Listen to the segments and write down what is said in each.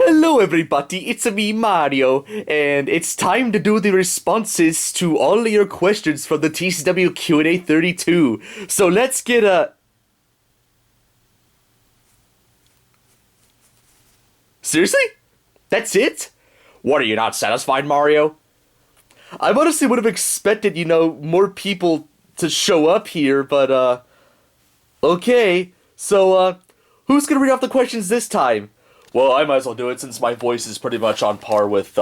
Hello everybody, it's me Mario, and it's time to do the responses to all your questions from the TCW Q&A 32. So let's get a... Seriously? That's it? What, are you not satisfied, Mario? I honestly would have expected, more people to show up here, but, okay. So, who's gonna read off the questions this time? Well, I might as well do it since my voice is pretty much on par with,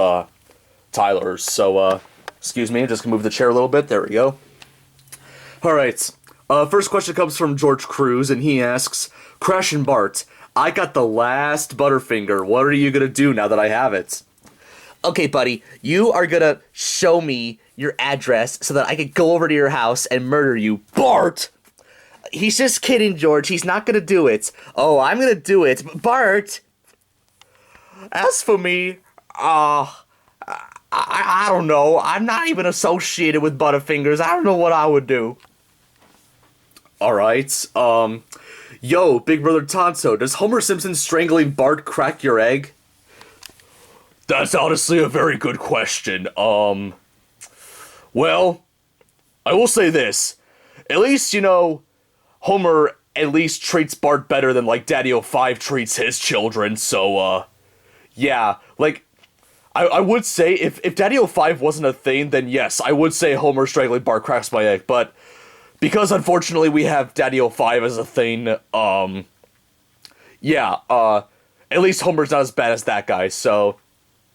Tyler's. So, excuse me, I'm just gonna move the chair a little bit. There we go. Alright. First question comes from George Cruz, and he asks, Crash and Bart, I got the last Butterfinger. What are you gonna do now that I have it? Okay, buddy, you are gonna show me your address so that I can go over to your house and murder you. Bart! He's just kidding, George. He's not gonna do it. Oh, I'm gonna do it. Bart! As for me, I don't know. I'm not even associated with Butterfingers. I don't know what I would do. Alright, yo, Big Brother Tonto, does Homer Simpson strangling Bart crack your egg? That's honestly a very good question. Well, I will say this. At least, Homer at least treats Bart better than, like, Daddy-O-5 treats his children, so, yeah, like, I would say, if Daddy-O-5 wasn't a thing, then yes, I would say Homer strangling Bart cracks my egg, but because, unfortunately, we have Daddy-O-5 as a thing, yeah, at least Homer's not as bad as that guy, so...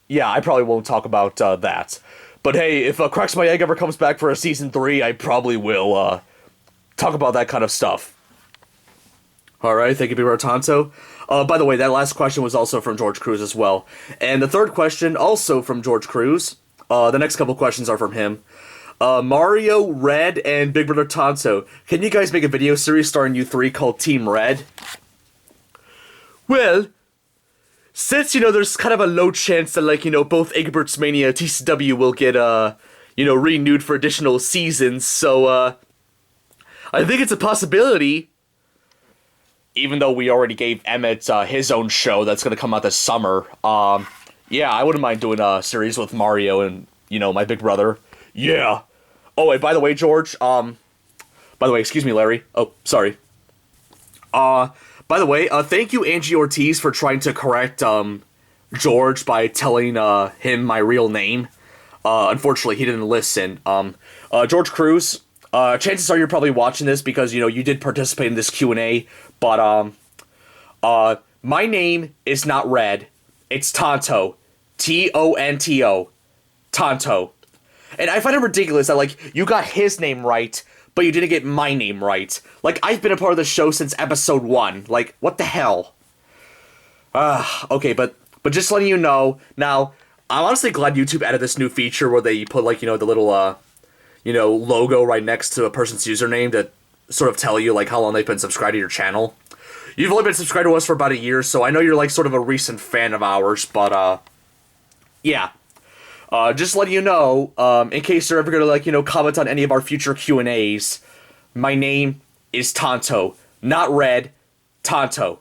yeah, I probably won't talk about, that. But hey, if, Cracks My Egg ever comes back for a Season 3, I probably will, talk about that kind of stuff. Alright, thank you, Big Tonto. By the way, that last question was also from George Cruz as well. And the third question, also from George Cruz. The next couple questions are from him. Mario, Red, and Big Brother Tonto, can you guys make a video series starring you three called Team Red? Well... since, there's kind of a low chance that, like, both Egbert's Mania and TCW will get, renewed for additional seasons, so, I think it's a possibility. Even though we already gave Emmett, his own show that's gonna come out this summer, yeah, I wouldn't mind doing a series with Mario and, my big brother. Yeah. Oh, and by the way, George, excuse me, Larry. Oh, sorry. By the way, thank you, Angie Ortiz, for trying to correct, George by telling, him my real name. Unfortunately, he didn't listen. George Cruz, chances are you're probably watching this because, you did participate in this Q&A, but, my name is not Red. It's Tonto. T-O-N-T-O. Tonto. And I find it ridiculous that, like, you got his name right, but you didn't get my name right. Like, I've been a part of the show since episode 1. Like, what the hell? Okay, but just letting you know, now, I'm honestly glad YouTube added this new feature where they put, like, the little, logo right next to a person's username to sort of tell you, like, how long they've been subscribed to your channel. You've only been subscribed to us for about a year, so I know you're, like, sort of a recent fan of ours, but, yeah. Just letting you know, in case you're ever gonna, like, comment on any of our future Q&As, my name is Tonto, not Red, Tonto.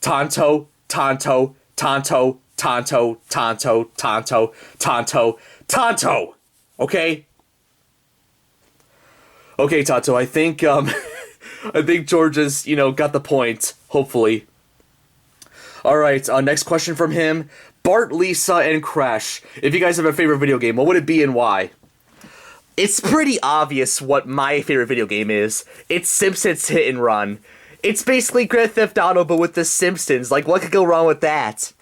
Tonto, Tonto, Tonto, Tonto, Tonto, Tonto, Tonto, Tonto! Okay? Okay, Tonto, I think, I think George has, got the point, hopefully. Alright, next question from him. Bart, Lisa, and Crash, if you guys have a favorite video game, what would it be and why? It's pretty obvious what my favorite video game is. It's Simpsons Hit and Run. It's basically Grand Theft Auto, but with the Simpsons. Like, what could go wrong with that?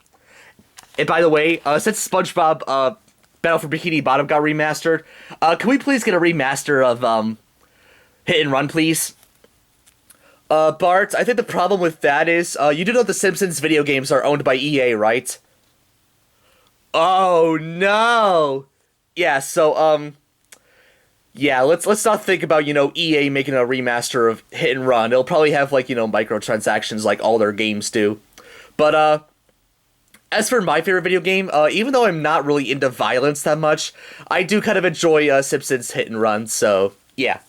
And by the way, since SpongeBob, Battle for Bikini Bottom got remastered, can we please get a remaster of, Hit and Run, please? Bart, I think the problem with that is, you do know the Simpsons video games are owned by EA, right? Oh, no! Yeah, so, yeah, let's not think about, EA making a remaster of Hit and Run. It'll probably have, like, microtransactions like all their games do. But, as for my favorite video game, even though I'm not really into violence that much, I do kind of enjoy, Simpsons Hit and Run, so, yeah.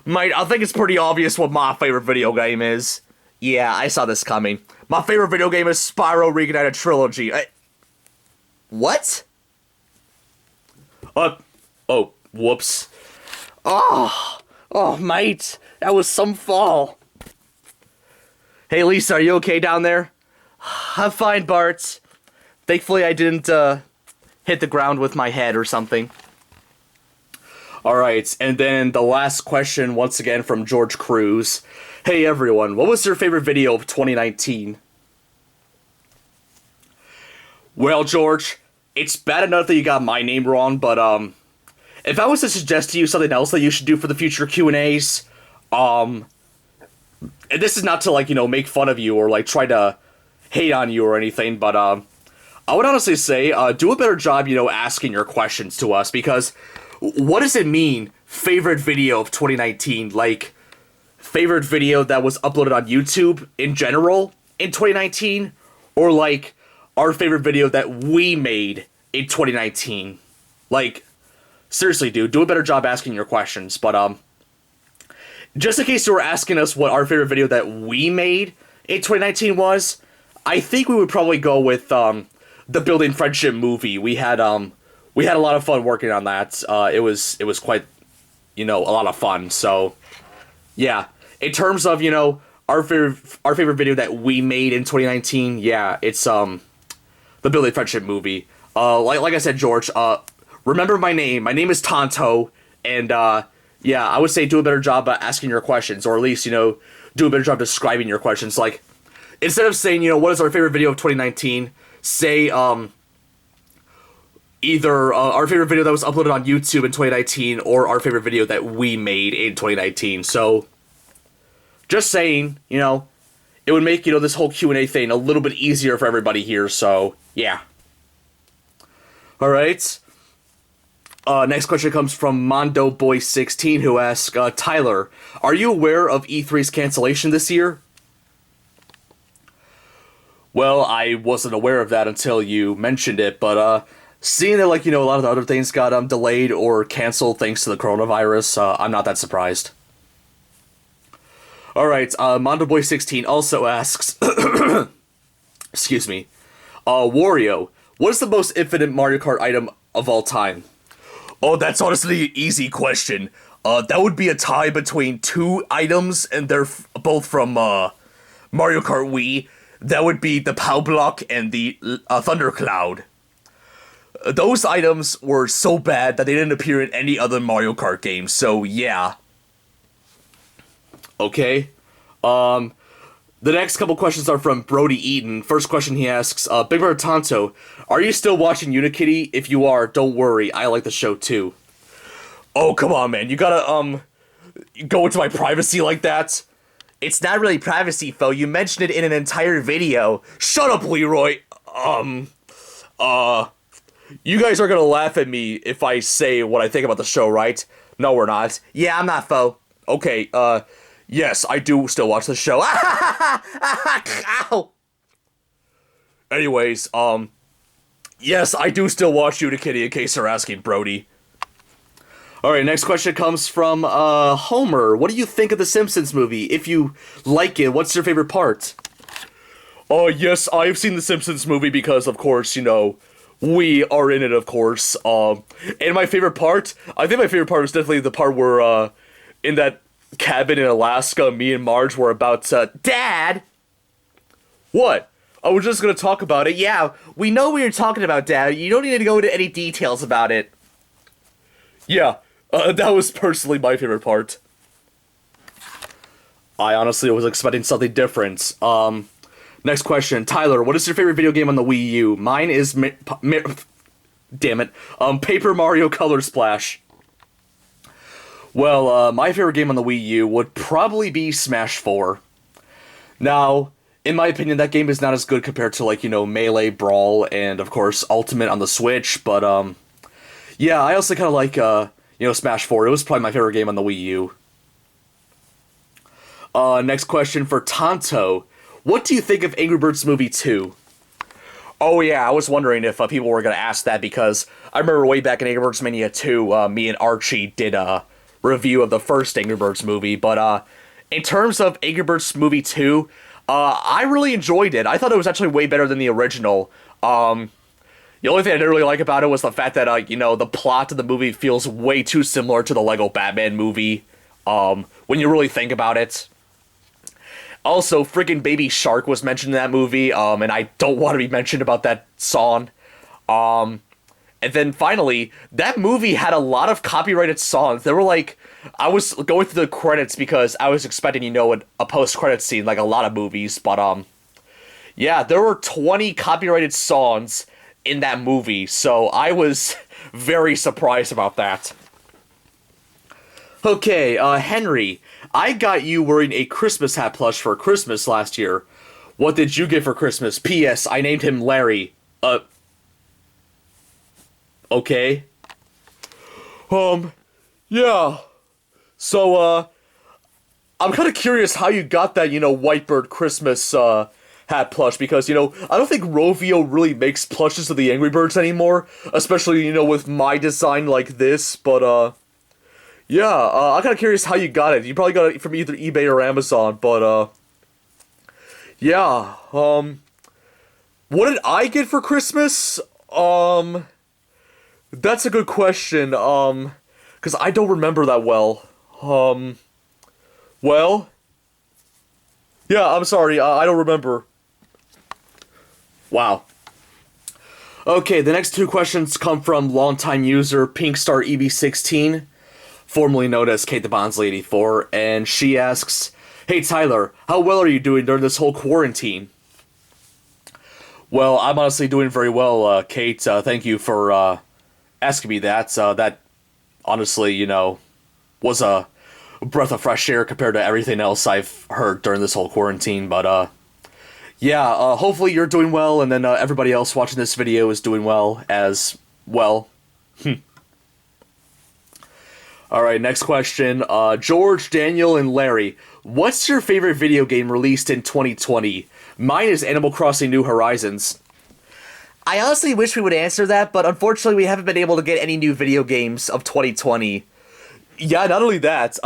I think it's pretty obvious what my favorite video game is. Yeah, I saw this coming. My favorite video game is Spyro Reignited Trilogy. What? Oh, whoops. Oh, mate, that was some fall. Hey, Lisa, are you okay down there? I'm fine, Bart. Thankfully, I didn't, hit the ground with my head or something. Alright, and then the last question, once again, from George Cruz. Hey, everyone, what was your favorite video of 2019? Well, George, it's bad enough that you got my name wrong, but, if I was to suggest to you something else that you should do for the future Q&As, and this is not to, like, make fun of you or, like, try to hate on you or anything, but, I would honestly say, do a better job, asking your questions to us, because what does it mean, favorite video of 2019? Like, favorite video that was uploaded on YouTube in general in 2019? Or, like, our favorite video that we made in 2019? Like, seriously, dude, do a better job asking your questions, but, just in case you were asking us what our favorite video that we made in 2019 was, I think we would probably go with, the Building Friendship movie. We had a lot of fun working on that. It was quite, a lot of fun, so, yeah. In terms of, our favorite video that we made in 2019, yeah, it's, the Building Friendship movie. Like I said, George, remember my name. My name is Tonto, and, yeah, I would say do a better job asking your questions, or at least, do a better job describing your questions. Like, instead of saying, what is our favorite video of 2019, say, either, our favorite video that was uploaded on YouTube in 2019, or our favorite video that we made in 2019. So, just saying, it would make, this whole Q&A thing a little bit easier for everybody here, so, yeah. Alright. Next question comes from MondoBoy16, who asks, Tyler, are you aware of E3's cancellation this year? Well, I wasn't aware of that until you mentioned it, but, seeing that, like, a lot of the other things got, delayed or canceled thanks to the coronavirus, I'm not that surprised. Alright, MondoBoy16 also asks, excuse me, Wario, what is the most infinite Mario Kart item of all time? Oh, that's honestly an easy question. That would be a tie between two items, and they're both from, Mario Kart Wii. That would be the POW Block and the Thundercloud. Those items were so bad that they didn't appear in any other Mario Kart game, so yeah. Okay. The next couple questions are from Brody Eaton. First question he asks, Big Brother Tonto, are you still watching Unikitty? If you are, don't worry, I like the show too. Oh, come on, man, you gotta, go into my privacy like that? It's not really privacy, Fo. You mentioned it in an entire video. Shut up, Leroy! You guys are gonna laugh at me if I say what I think about the show, right? No, we're not. Yeah, I'm not, Fo. Okay, yes, I do still watch the show. Ow! Anyways, yes, I do still watch Unikitty, in case you're asking, Brody. Alright, next question comes from, Homer. What do you think of the Simpsons movie? If you like it, what's your favorite part? Yes, I've seen the Simpsons movie because, of course, we are in it, of course. And my favorite part? I think my favorite part was definitely the part where, in that cabin in Alaska, me and Marge were about to... Dad! What? I was just gonna talk about it. Yeah, we know what you're talking about, Dad. You don't need to go into any details about it. Yeah, that was personally my favorite part. I honestly was expecting something different. Next question. Tyler, what is your favorite video game on the Wii U? Mine is... damn it. Paper Mario Color Splash. Well, my favorite game on the Wii U would probably be Smash 4. Now, in my opinion, that game is not as good compared to, like, Melee, Brawl, and, of course, Ultimate on the Switch, but, yeah, I also kind of like, Smash 4. It was probably my favorite game on the Wii U. Next question for Tonto. What do you think of Angry Birds Movie 2? Oh yeah, I was wondering if people were going to ask that, because I remember way back in Angry Birds Mania 2, me and Archie did a review of the first Angry Birds movie, but in terms of Angry Birds Movie 2, I really enjoyed it. I thought it was actually way better than the original. The only thing I didn't really like about it was the fact that, the plot of the movie feels way too similar to the Lego Batman movie, when you really think about it. Also, friggin' Baby Shark was mentioned in that movie, and I don't want to be mentioned about that song. And then finally, that movie had a lot of copyrighted songs. They were like, I was going through the credits because I was expecting, a post-credit scene like a lot of movies, but, yeah, there were 20 copyrighted songs in that movie, so I was very surprised about that. Okay, Henry, I got you wearing a Christmas hat plush for Christmas last year. What did you get for Christmas? P.S. I named him Larry. Okay. Yeah. So, I'm kind of curious how you got that, Whitebird Christmas, hat plush, because, I don't think Rovio really makes plushes of the Angry Birds anymore, especially, with my design like this, but, yeah, I'm kind of curious how you got it. You probably got it from either eBay or Amazon, but, yeah, what did I get for Christmas? That's a good question, because I don't remember that well. Well? Yeah, I'm sorry, I don't remember. Wow. Okay, the next two questions come from longtime user PinkstarEB16, formerly known as Kate the Bondsley 84, and she asks, "Hey Tyler, how well are you doing during this whole quarantine?" Well, I'm honestly doing very well, Kate. Thank you for asking me that. That honestly, was a breath of fresh air compared to everything else I've heard during this whole quarantine, but, yeah, hopefully you're doing well, and then everybody else watching this video is doing well as well. Alright, next question. George, Daniel, and Larry, what's your favorite video game released in 2020? Mine is Animal Crossing New Horizons. I honestly wish we would answer that, but unfortunately we haven't been able to get any new video games of 2020. Yeah, not only that,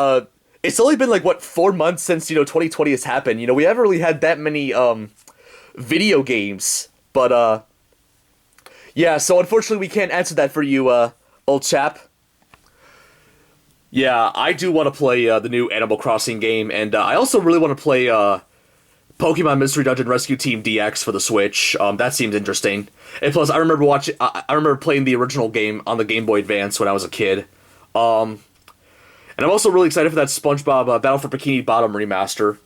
it's only been 4 months since, 2020 has happened. We haven't really had that many, video games, but, yeah, so unfortunately we can't answer that for you, old chap. Yeah, I do want to play, the new Animal Crossing game, and, I also really want to play, Pokemon Mystery Dungeon Rescue Team DX for the Switch. That seems interesting. And plus, I remember playing the original game on the Game Boy Advance when I was a kid. And I'm also really excited for that SpongeBob Battle for Bikini Bottom remaster.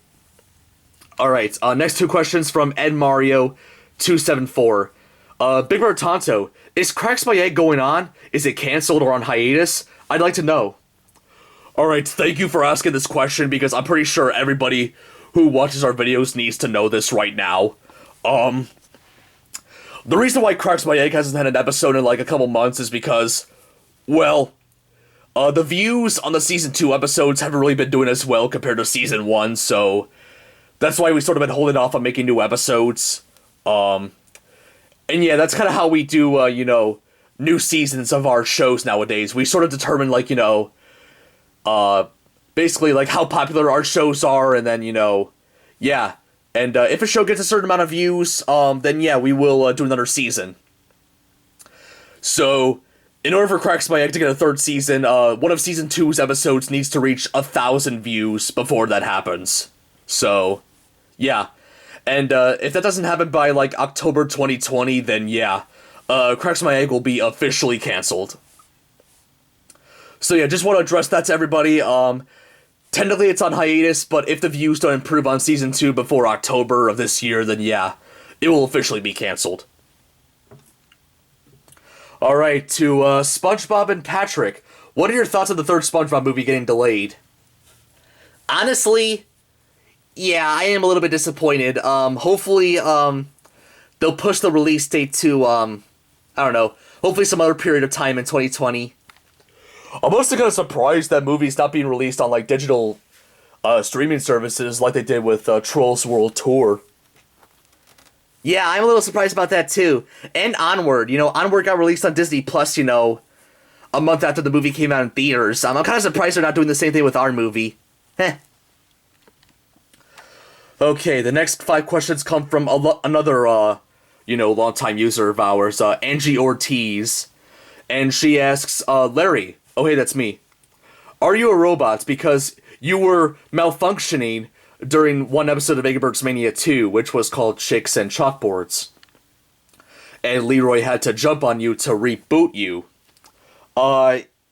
Alright, next two questions from Ed Mario 274. Big Bird Tonto, is Cracks My Egg going on? Is it cancelled or on hiatus? I'd like to know. Alright, thank you for asking this question, because I'm pretty sure everybody who watches our videos needs to know this right now. The reason why Cracks My Egg hasn't had an episode in a couple months is because, well, the views on the Season 2 episodes haven't really been doing as well compared to Season 1, so that's why we sort of been holding off on making new episodes. And yeah, that's kind of how we do, new seasons of our shows nowadays. We sort of determine, basically, how popular our shows are, and then, yeah. And if a show gets a certain amount of views, then yeah, we will do another season. So, in order for Cracks My Egg to get a third season, one of Season 2's episodes needs to reach 1,000 views before that happens. So, yeah. And if that doesn't happen by, October 2020, then yeah, Cracks My Egg will be officially cancelled. So yeah, just want to address that to everybody. Technically it's on hiatus, but if the views don't improve on Season 2 before October of this year, then yeah, it will officially be cancelled. Alright, to SpongeBob and Patrick, what are your thoughts on the third SpongeBob movie getting delayed? Honestly, yeah, I am a little bit disappointed. Hopefully, they'll push the release date to, I don't know, hopefully some other period of time in 2020. I'm also kind of surprised that movie's not being released on, digital, streaming services like they did with, Trolls World Tour. Yeah, I'm a little surprised about that, too. And Onward. Onward got released on Disney Plus, a month after the movie came out in theaters. I'm kind of surprised they're not doing the same thing with our movie. Heh. Okay, the next 5 questions come from another, longtime user of ours, Angie Ortiz. And she asks, Larry, oh hey, that's me. Are you a robot? Because you were malfunctioning during one episode of Eggbert's Mania 2, which was called Chicks and Chalkboards. And Leroy had to jump on you to reboot you.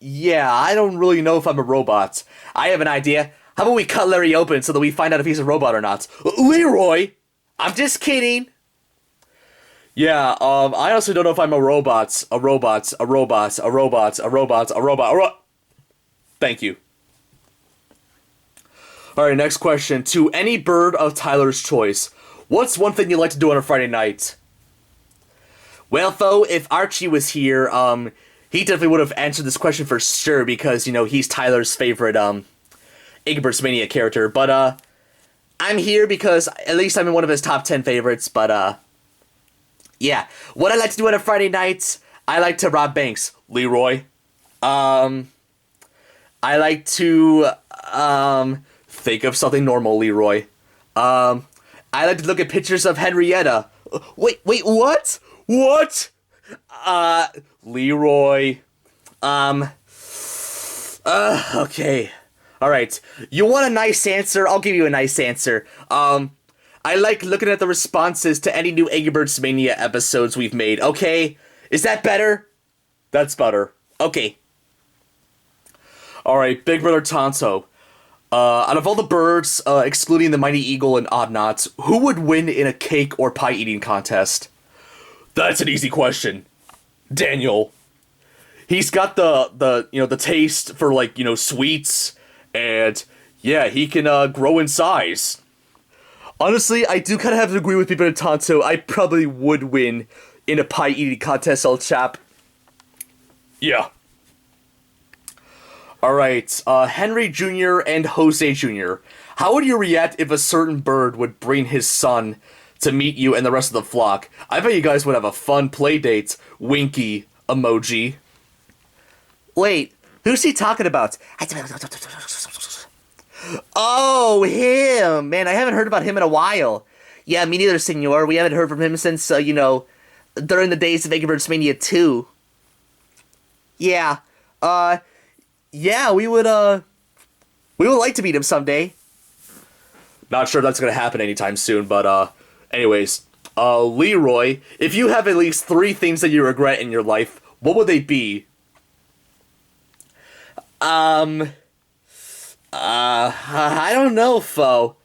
Yeah, I don't really know if I'm a robot. I have an idea. How about we cut Larry open so that we find out if he's a robot or not? Leroy! I'm just kidding. Yeah, I also don't know if I'm a robot. Thank you. Alright, next question. To any bird of Tyler's choice, what's one thing you like to do on a Friday night? Well, though, if Archie was here, he definitely would have answered this question for sure because, he's Tyler's favorite, Egbert's Mania character. But, I'm here because at least I'm in one of his top 10 favorites, but, yeah. What I like to do on a Friday night, I like to rob banks. Leroy. I like to, think of something normal, Leroy. I like to look at pictures of Henrietta. Wait, what? What? Leroy. Okay. Alright. You want a nice answer? I'll give you a nice answer. I like looking at the responses to any new Eggbert's Mania episodes we've made. Okay? Is that better? That's better. Okay. Alright, Big Brother Tonto. Out of all the birds, excluding the Mighty Eagle and Oddnots, who would win in a cake or pie eating contest? That's an easy question. Daniel. He's got the taste for, sweets, and, yeah, he can, grow in size. Honestly, I do kind of have to agree with Big Brother Tonto. I probably would win in a pie eating contest, old chap. Yeah. Alright, Henry Jr. and Jose Jr. How would you react if a certain bird would bring his son to meet you and the rest of the flock? I bet you guys would have a fun play date. Winky emoji. Wait, who's he talking about? Oh, him! Man, I haven't heard about him in a while. Yeah, me neither, senor. We haven't heard from him since, during the days of Eggbert's Mania 2. Yeah, yeah, we would like to meet him someday. Not sure that's gonna happen anytime soon, but, anyways. Leroy, if you have at least 3 things that you regret in your life, what would they be? I don't know, Fo.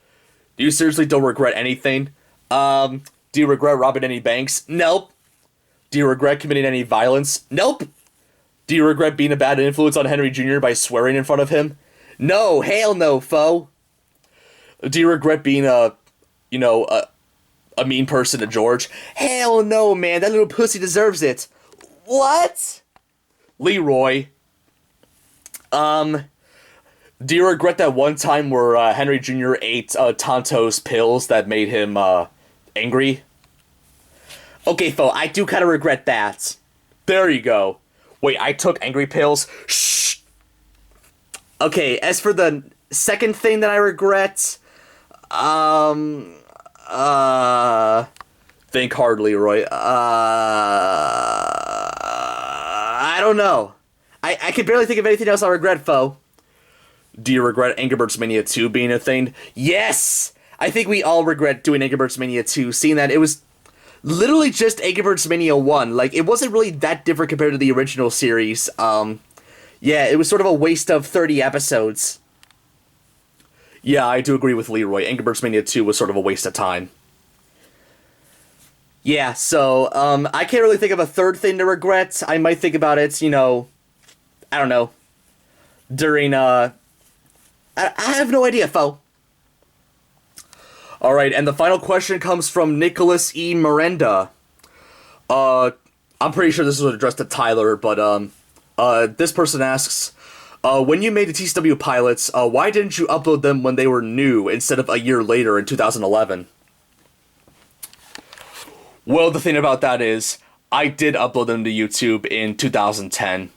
Do you seriously don't regret anything? Do you regret robbing any banks? Nope. Do you regret committing any violence? Nope. Do you regret being a bad influence on Henry Jr. by swearing in front of him? No, hell no, Fo. Do you regret being a mean person to George? Hell no, man, that little pussy deserves it. What? Leroy. Do you regret that one time where Henry Jr. ate Tonto's pills that made him angry? Okay, Fo, I do kind of regret that. There you go. Wait, I took angry pills? Shh! Okay, as for the second thing that I regret, think hard, Leroy. I don't know. I can barely think of anything else I regret, Fo. Do you regret Eggbert's Mania 2 being a thing? Yes! I think we all regret doing Eggbert's Mania 2, seeing that it was literally just Eggbert's Mania 1. Like, it wasn't really that different compared to the original series. Yeah, it was sort of a waste of 30 episodes. Yeah, I do agree with Leroy. Eggbert's Mania 2 was sort of a waste of time. Yeah, so, I can't really think of a third thing to regret. I might think about it, I don't know, during, I have no idea, Fo. Alright, and the final question comes from Nicholas E. Miranda. I'm pretty sure this was addressed to Tyler, but, this person asks, when you made the TCW pilots, why didn't you upload them when they were new instead of a year later in 2011? Well, the thing about that is, I did upload them to YouTube in 2010.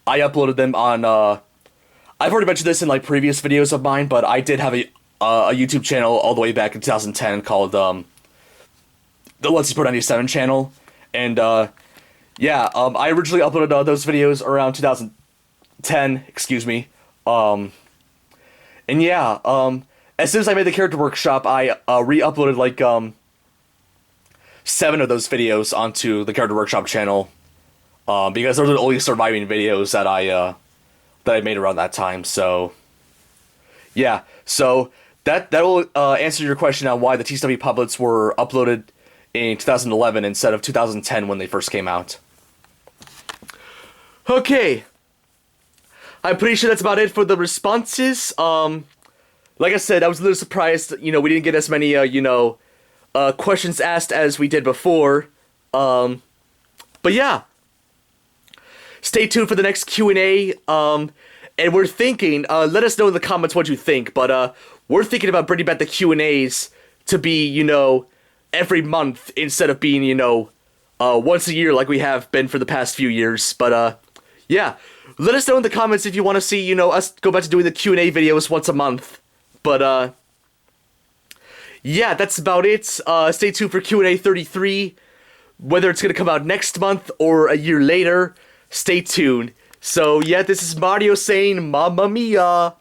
I uploaded them on, I've already mentioned this in, previous videos of mine, but I did have a YouTube channel all the way back in 2010 called the Let's Pro 97 channel, and I originally uploaded those videos around 2010. Excuse me. And yeah, as soon as I made the character workshop, I re-uploaded like 7 of those videos onto the character workshop channel, because those are the only surviving videos that I made around that time. So yeah, so that will answer your question on why the TCW puppets were uploaded in 2011 instead of 2010 when they first came out. Okay, I'm pretty sure that's about it for the responses. Like I said, I was a little surprised, we didn't get as many, questions asked as we did before. But yeah, stay tuned for the next Q&A. And we're thinking, let us know in the comments what you think, but we're thinking about bringing back the Q&As to be, every month instead of being, once a year like we have been for the past few years. But yeah, let us know in the comments if you want to see, us go back to doing the Q&A videos once a month. But yeah, that's about it. Stay tuned for Q&A 33. Whether it's going to come out next month or a year later, stay tuned. So yeah, this is Mario saying Mamma Mia!